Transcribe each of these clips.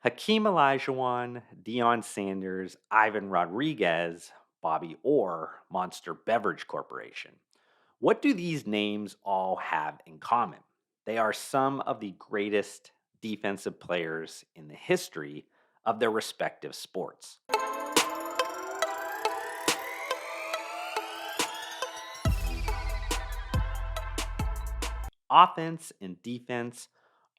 Hakeem Olajuwon, Deion Sanders, Ivan Rodriguez, Bobby Orr, Monster Beverage Corporation. What do these names all have in common? They are some of the greatest defensive players in the history of their respective sports. Offense and defense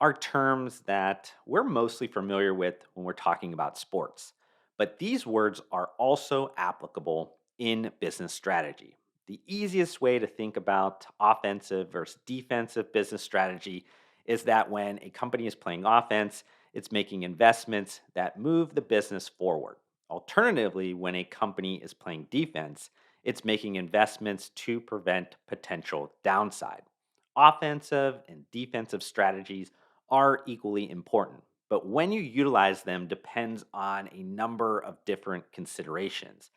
are terms that we're mostly familiar with when we're talking about sports, but these words are also applicable in business strategy. The easiest way to think about offensive versus defensive business strategy is that when a company is playing offense, it's making investments that move the business forward. Alternatively, when a company is playing defense, it's making investments to prevent potential downside. Offensive and defensive strategies are equally important, but when you utilize them depends on a number of different considerations.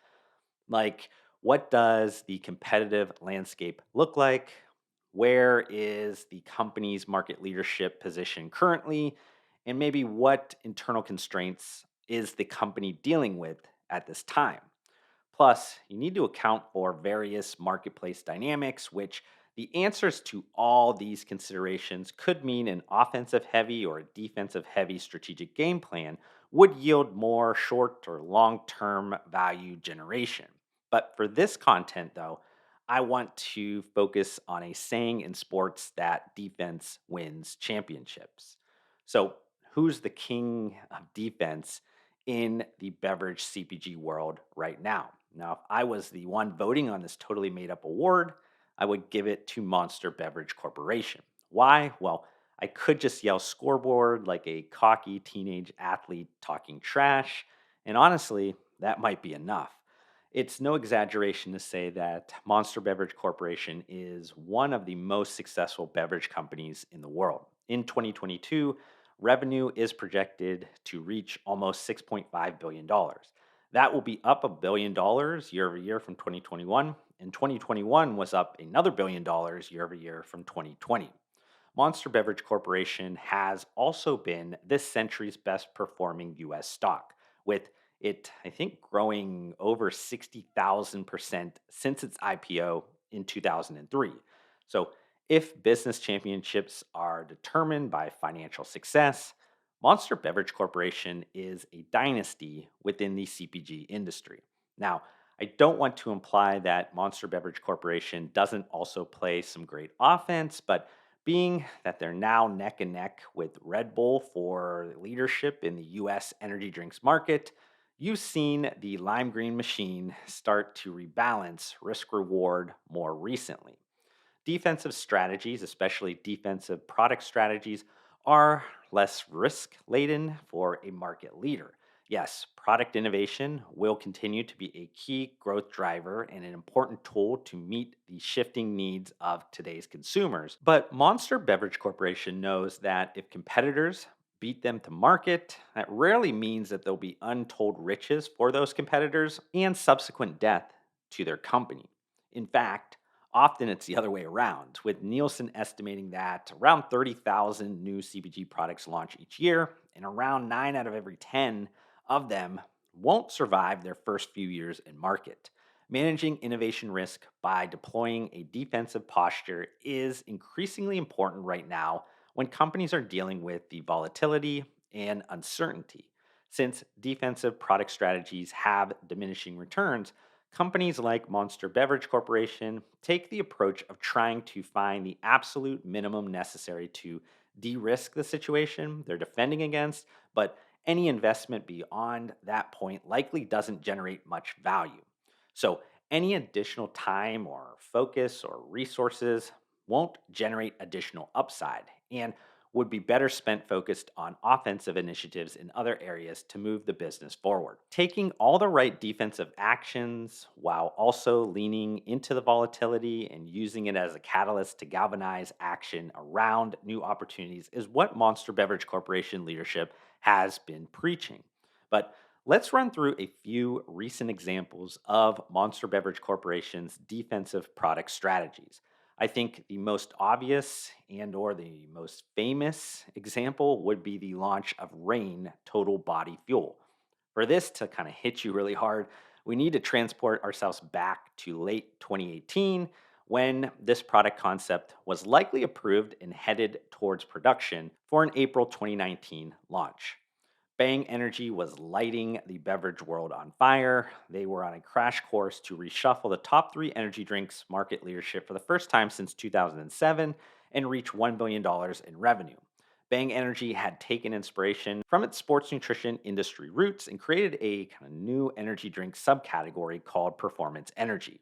Like, what does the competitive landscape look like? Where is the company's market leadership position currently? And maybe what internal constraints is the company dealing with at this time? Plus, you need to account for various marketplace dynamics, which the answers to all these considerations could mean an offensive heavy or a defensive heavy strategic game plan would yield more short or long term value generation. But for this content, though, I want to focus on a saying in sports that defense wins championships. So, who's the king of defense in the beverage CPG world right now? Now, if I was the one voting on this totally made up award, I would give it to Monster Beverage Corporation. Why? Well, I could just yell scoreboard like a cocky teenage athlete talking trash, and honestly, that might be enough. It's no exaggeration to say that Monster Beverage Corporation is one of the most successful beverage companies in the world. In 2022, revenue is projected to reach almost $6.5 billion. That will be up $1 billion year over year from 2021, and 2021 was up another $1 billion year over year from 2020. Monster Beverage Corporation has also been this century's best performing US stock, with it, I think, growing over 60,000% since its IPO in 2003. So, if business championships are determined by financial success, Monster Beverage Corporation is a dynasty within the CPG industry. Now, I don't want to imply that Monster Beverage Corporation doesn't also play some great offense, but being that they're now neck and neck with Red Bull for leadership in the US energy drinks market, you've seen the lime green machine start to rebalance risk reward more recently. Defensive strategies, especially defensive product strategies, are less risk laden for a market leader. Yes, product innovation will continue to be a key growth driver and an important tool to meet the shifting needs of today's consumers. But Monster Beverage Corporation knows that if competitors beat them to market, that rarely means that there'll be untold riches for those competitors and subsequent death to their company. In fact, often it's the other way around, with Nielsen estimating that around 30,000 new CPG products launch each year, and around 9 out of every 10 of them won't survive their first few years in market. Managing innovation risk by deploying a defensive posture is increasingly important right now when companies are dealing with the volatility and uncertainty. Since defensive product strategies have diminishing returns, companies like Monster Beverage Corporation take the approach of trying to find the absolute minimum necessary to de risk the situation they're defending against, but any investment beyond that point likely doesn't generate much value. So, any additional time or focus or resources won't generate additional upside and would be better spent focused on offensive initiatives in other areas to move the business forward. Taking all the right defensive actions while also leaning into the volatility and using it as a catalyst to galvanize action around new opportunities is what Monster Beverage Corporation leadership has been preaching. But let's run through a few recent examples of Monster Beverage Corporation's defensive product strategies. I think the most obvious and or the most famous example would be the launch of Rain Total Body Fuel. For this to kind of hit you really hard, we need to transport ourselves back to late 2018 when this product concept was likely approved and headed towards production for an April 2019 launch. Bang Energy was lighting the beverage world on fire. They were on a crash course to reshuffle the top three energy drinks market leadership for the first time since 2007 and reach $1 billion dollars in revenue. Bang Energy had taken inspiration from its sports nutrition industry roots and created a kind of new energy drink subcategory called performance energy.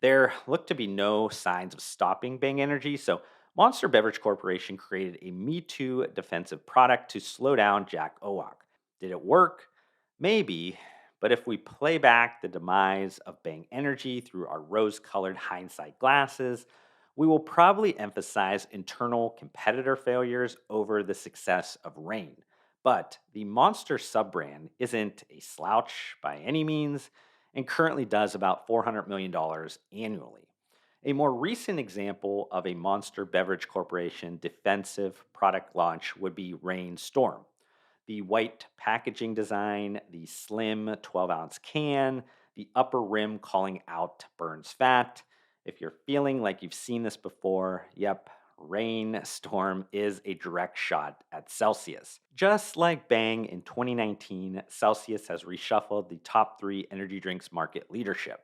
There looked to be no signs of stopping Bang Energy, so Monster Beverage Corporation created a Me Too defensive product to slow down Jack Owoc. Did it work? Maybe, but if we play back the demise of Bang Energy through our rose colored hindsight glasses, we will probably emphasize internal competitor failures over the success of Reign. But the Monster sub brand isn't a slouch by any means and currently does about $400 million dollars annually. A more recent example of a Monster Beverage Corporation defensive product launch would be Reign Storm. The white packaging design, the slim 12-ounce can, the upper rim calling out burns fat. If you're feeling like you've seen this before, yep, Rain Storm is a direct shot at Celsius. Just like Bang in 2019, Celsius has reshuffled the top three energy drinks market leadership.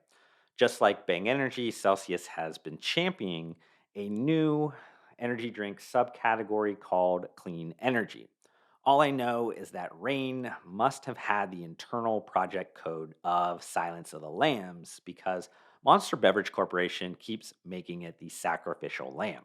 Just like Bang Energy, Celsius has been championing a new energy drink subcategory called clean energy. All I know is that Rain must have had the internal project code of Silence of the Lambs because Monster Beverage Corporation keeps making it the sacrificial lamb.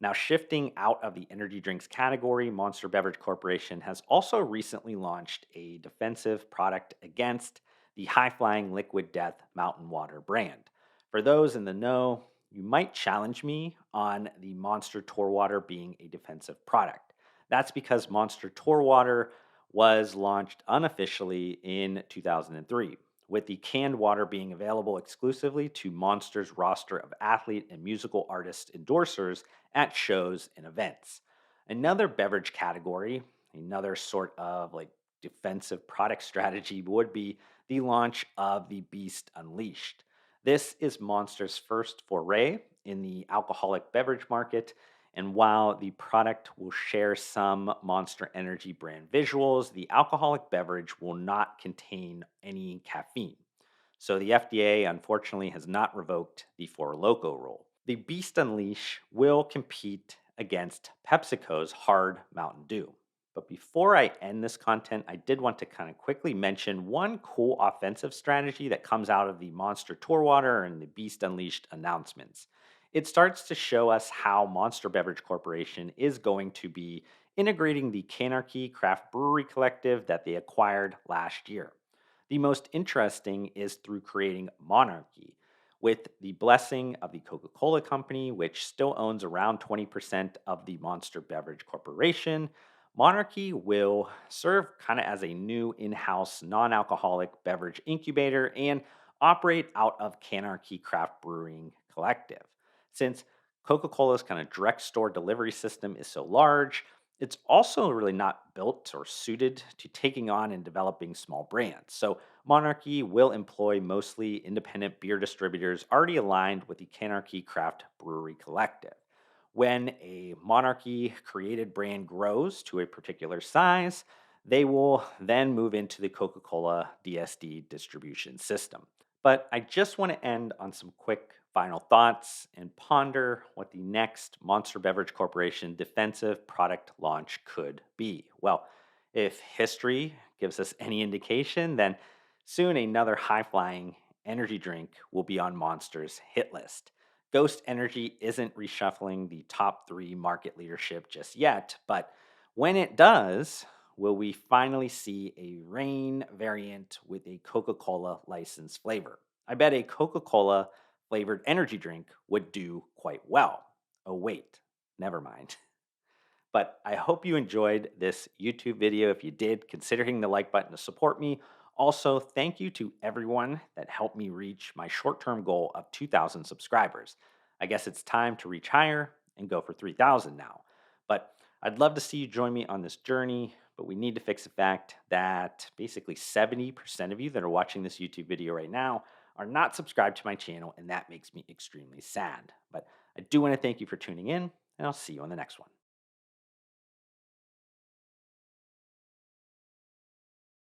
Now, shifting out of the energy drinks category, Monster Beverage Corporation has also recently launched a defensive product against the high flying liquid death mountain water brand. For those in the know, you might challenge me on the Monster Tour Water being a defensive product. That's because Monster Tour Water was launched unofficially in 2003, with the canned water being available exclusively to Monster's roster of athlete and musical artist endorsers at shows and events. Another beverage category, another sort of like defensive product strategy would be the launch of the Beast Unleashed. This is Monster's first foray in the alcoholic beverage market. And while the product will share some Monster Energy brand visuals, the alcoholic beverage will not contain any caffeine. So the FDA unfortunately has not revoked the Four Loko rule. The Beast Unleash will compete against PepsiCo's Hard Mountain Dew. But before I end this content, I did want to kind of quickly mention one cool offensive strategy that comes out of the Monster Tour Water and the Beast Unleashed announcements. It starts to show us how Monster Beverage Corporation is going to be integrating the Canarchy Craft Brewery Collective that they acquired last year. The most interesting is through creating Monarchy, with the blessing of the Coca Cola Company, which still owns around 20% of the Monster Beverage Corporation. Monarchy will serve kind of as a new in house non alcoholic beverage incubator and operate out of Canarchy Craft Brewing Collective. Since Coca Cola's kind of direct store delivery system is so large, it's also really not built or suited to taking on and developing small brands. So, Monarchy will employ mostly independent beer distributors already aligned with the Canarchy Craft Brewery Collective. When a Monarchy created brand grows to a particular size, they will then move into the Coca Cola DSD distribution system. But I just want to end on some quick final thoughts and ponder what the next Monster Beverage Corporation defensive product launch could be. Well, if history gives us any indication, then soon another high flying energy drink will be on Monster's hit list. Ghost Energy isn't reshuffling the top three market leadership just yet, but when it does, will we finally see a Rain variant with a Coca Cola licensed flavor? I bet a Coca Cola flavored energy drink would do quite well. Oh, wait, never mind. But I hope you enjoyed this YouTube video. If you did, consider hitting the like button to support me. Also, thank you to everyone that helped me reach my short term goal of 2,000 subscribers. I guess it's time to reach higher and go for 3,000 now. But I'd love to see you join me on this journey, but we need to fix the fact that basically 70% of you that are watching this YouTube video right now are not subscribed to my channel, and that makes me extremely sad. But I do want to thank you for tuning in, and I'll see you on the next one.